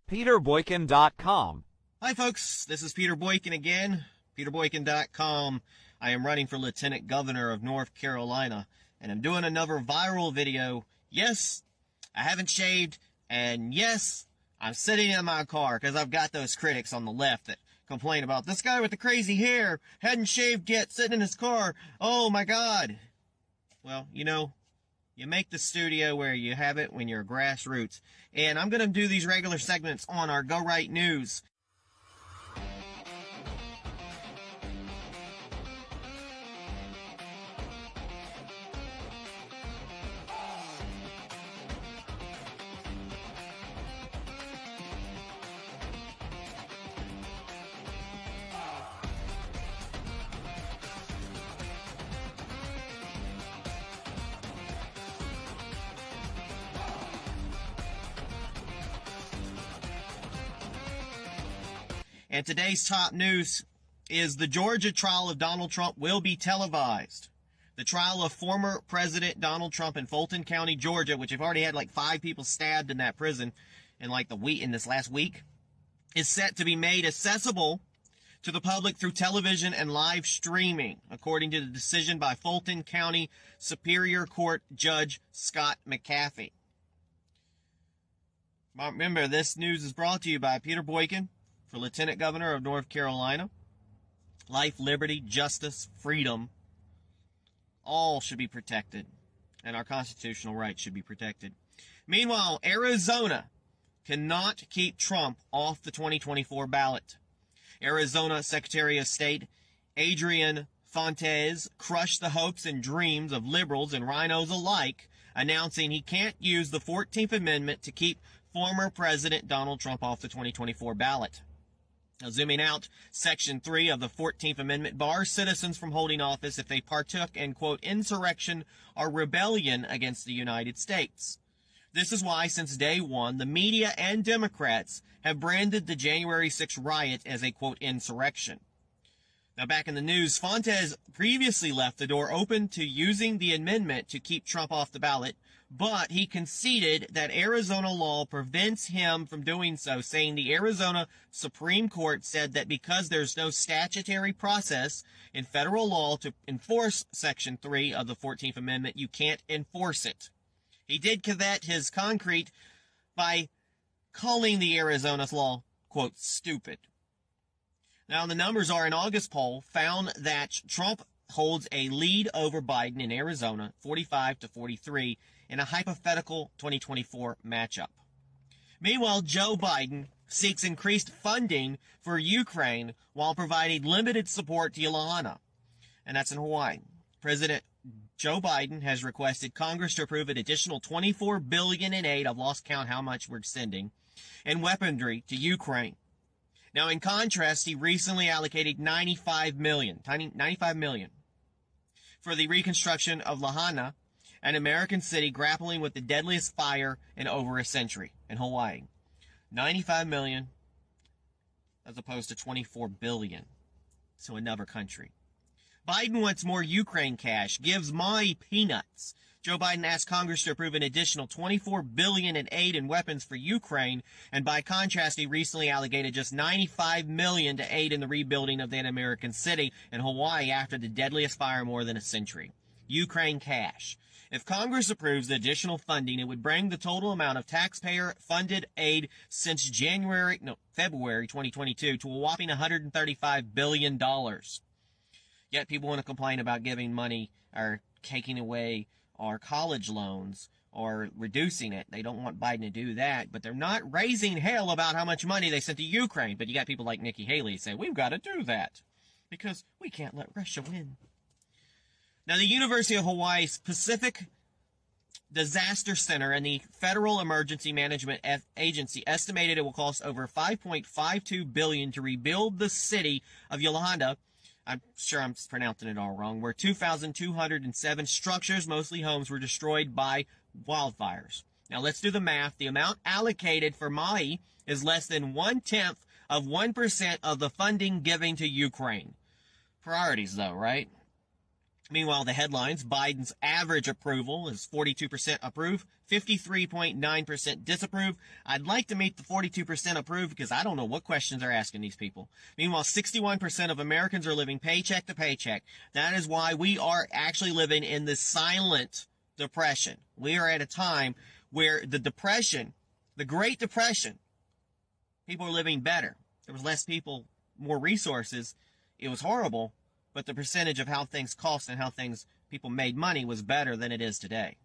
peterboykin.com. Hi folks, this is Peter Boykin again, peterboykin.com. I am running for Lieutenant Governor of North Carolina, and I'm doing another viral video. Yes, I haven't shaved, and yes, I'm sitting in my car, because I've got those critics on the left that complain about this guy with the crazy hair, hadn't shaved yet, sitting in his car, oh my god. Well, you know, you make the studio where you have it when you're grassroots. And I'm going to do these regular segments on our Go Right News. And today's top news is the Georgia trial of Donald Trump will be televised. The trial of former President Donald Trump in Fulton County, Georgia, which have already had like 5 people stabbed in that prison in this last week, is set to be made accessible to the public through television and live streaming, according to the decision by Fulton County Superior Court Judge Scott McAfee. Remember, this news is brought to you by Peter Boykin for Lieutenant Governor of North Carolina. Life, liberty, justice, freedom, all should be protected, and our constitutional rights should be protected. Meanwhile, Arizona cannot keep Trump off the 2024 ballot. Arizona Secretary of State Adrian Fontes crushed the hopes and dreams of liberals and rhinos alike, announcing he can't use the 14th Amendment to keep former President Donald Trump off the 2024 ballot. Now, zooming out, Section 3 of the 14th Amendment bars citizens from holding office if they partook in, quote, insurrection or rebellion against the United States. This is why, since day one, the media and Democrats have branded the January 6th riot as a, quote, insurrection. Now, back in the news, Fontes previously left the door open to using the amendment to keep Trump off the ballot, but he conceded that Arizona law prevents him from doing so, saying the Arizona Supreme Court said that because there's no statutory process in federal law to enforce Section 3 of the 14th Amendment, you can't enforce it. He did covet his concrete by calling the Arizona's law, quote, stupid. Now, the numbers are an August poll found that Trump holds a lead over Biden in Arizona, 45-43, in a hypothetical 2024 matchup. Meanwhile, Joe Biden seeks increased funding for Ukraine while providing limited support to Lahaina, and that's in Hawaii. President Joe Biden has requested Congress to approve an additional $24 billion in aid, I've lost count how much we're sending, and weaponry to Ukraine. Now, in contrast, he recently allocated $95 million for the reconstruction of Lahaina, an American city grappling with the deadliest fire in over a century in Hawaii. $95 million as opposed to $24 billion to another country. Biden wants more Ukraine cash, gives my peanuts. Joe Biden asked Congress to approve an additional $24 billion in aid and weapons for Ukraine, and by contrast, he recently allocated just $95 million to aid in the rebuilding of that American city in Hawaii after the deadliest fire in more than a century. Ukraine cash. If Congress approves the additional funding, it would bring the total amount of taxpayer-funded aid since February 2022 to a whopping $135 billion. Yet people want to complain about giving money or taking away our college loans or reducing it. They don't want Biden to do that, but they're not raising hell about how much money they sent to Ukraine. But you got people like Nikki Haley say, we've got to do that because we can't let Russia win. Now, the University of Hawaii's Pacific Disaster Center and the Federal Emergency Management Agency estimated it will cost over $5.52 billion to rebuild the city of Lahaina. I'm sure I'm pronouncing it all wrong, where 2,207 structures, mostly homes, were destroyed by wildfires. Now, let's do the math. The amount allocated for Maui is less than 1/10 of 1% of the funding given to Ukraine. Priorities, though, right? Meanwhile, the headlines, Biden's average approval is 42% approve, 53.9% disapprove. I'd like to meet the 42% approve because I don't know what questions they're asking these people. Meanwhile, 61% of Americans are living paycheck to paycheck. That is why we are actually living in the silent depression. We are at a time where the depression, the Great Depression, people are living better. There was less people, more resources. It was horrible. But the percentage of how things cost and how people made money was better than it is today.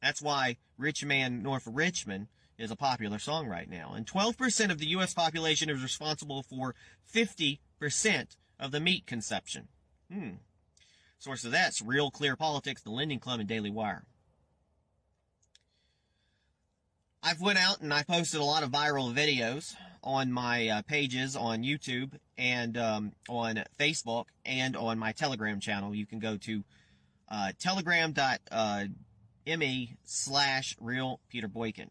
That's why Rich Man North of Richmond is a popular song right now. And 12% of the U.S. population is responsible for 50% of the meat consumption. Source of that's Real Clear Politics, The Lending Club, and Daily Wire. I've went out and I posted a lot of viral videos on my pages on YouTube and on Facebook and on my Telegram channel. You can go to telegram.me/RealPeterBoykin.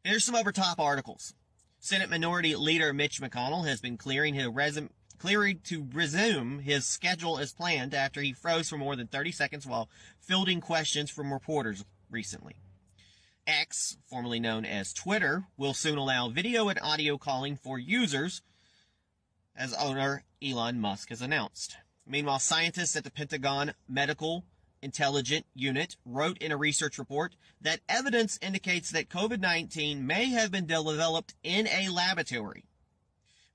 Here's some other top articles. Senate Minority Leader Mitch McConnell has been clearing to resume his schedule as planned after he froze for more than 30 seconds while fielding questions from reporters recently. X, formerly known as Twitter, will soon allow video and audio calling for users, as owner Elon Musk has announced. Meanwhile, scientists at the Pentagon Medical Intelligence Unit wrote in a research report that evidence indicates that COVID-19 may have been developed in a laboratory.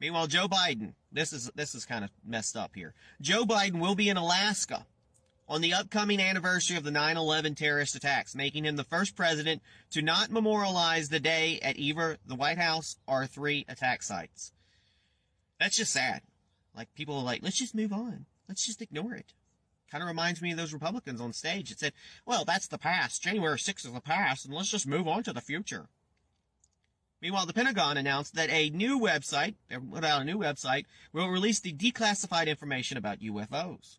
Meanwhile, Joe Biden, this is kind of messed up here. Joe Biden will be in Alaska on the upcoming anniversary of the 9/11 terrorist attacks, making him the first president to not memorialize the day at either the White House or 3 attack sites. That's just sad. Like, people are like, let's just move on. Let's just ignore it. Kind of reminds me of those Republicans on stage that said, well, that's the past. January 6th is the past, and let's just move on to the future. Meanwhile, the Pentagon announced that a new website will release the declassified information about UFOs.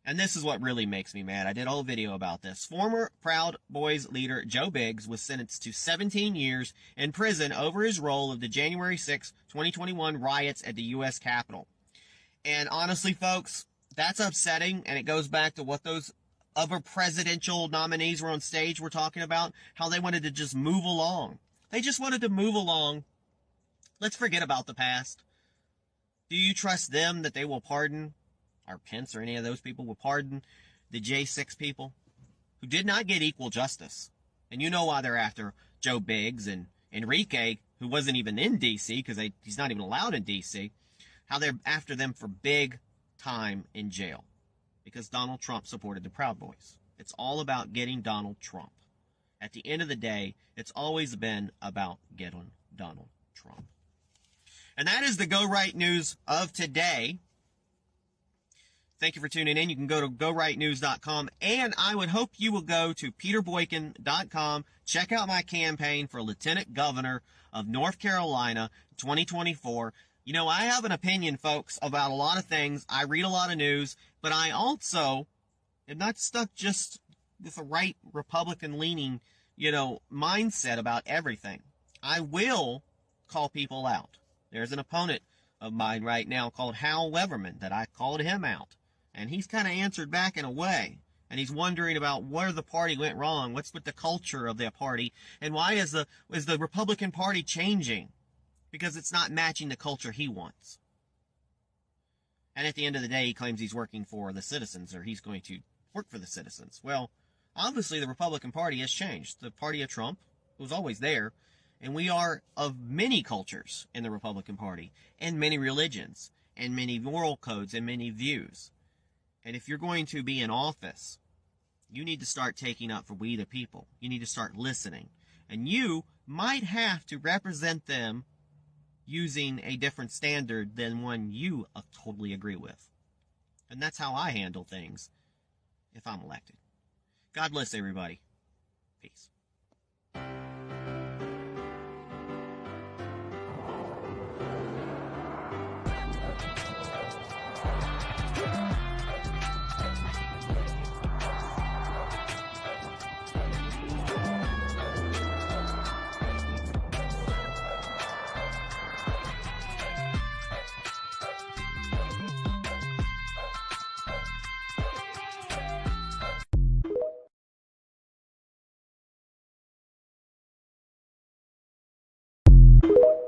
And this is what really makes me mad. I did a whole video about this. Former Proud Boys leader Joe Biggs was sentenced to 17 years in prison over his role of the January 6, 2021 riots at the U.S. Capitol. And honestly, folks, that's upsetting, and it goes back to what those other presidential nominees were on stage were talking about, how they wanted to just move along. They just wanted to move along. Let's forget about the past. Do you trust them that they will pardon, or Pence or any of those people will pardon the J6 people who did not get equal justice? And you know why they're after Joe Biggs and Enrique, who wasn't even in D.C. because he's not even allowed in D.C., how they're after them for big time in jail because Donald Trump supported the Proud Boys. It's all about getting Donald Trump. At the end of the day, it's always been about getting Donald Trump. And that is the Go Right News of today. Thank you for tuning in. You can go to gorightnews.com, and I would hope you will go to peterboykin.com. Check out my campaign for Lieutenant Governor of North Carolina 2024. You know, I have an opinion, folks, about a lot of things. I read a lot of news, but I also am not stuck just with a right Republican-leaning, mindset about everything. I will call people out. There's an opponent of mine right now called Hal Leverman that I called him out. And he's kind of answered back in a way. And he's wondering about where the party went wrong. What's with the culture of their party? And why is the Republican Party changing? Because it's not matching the culture he wants. And at the end of the day, he claims he's working for the citizens, or he's going to work for the citizens. Well, obviously the Republican Party has changed. The party of Trump was always there. And we are of many cultures in the Republican Party, and many religions, and many moral codes, and many views. And if you're going to be in office, you need to start taking up for we the people. You need to start listening. And you might have to represent them using a different standard than one you totally agree with. And that's how I handle things if I'm elected. God bless everybody. Peace.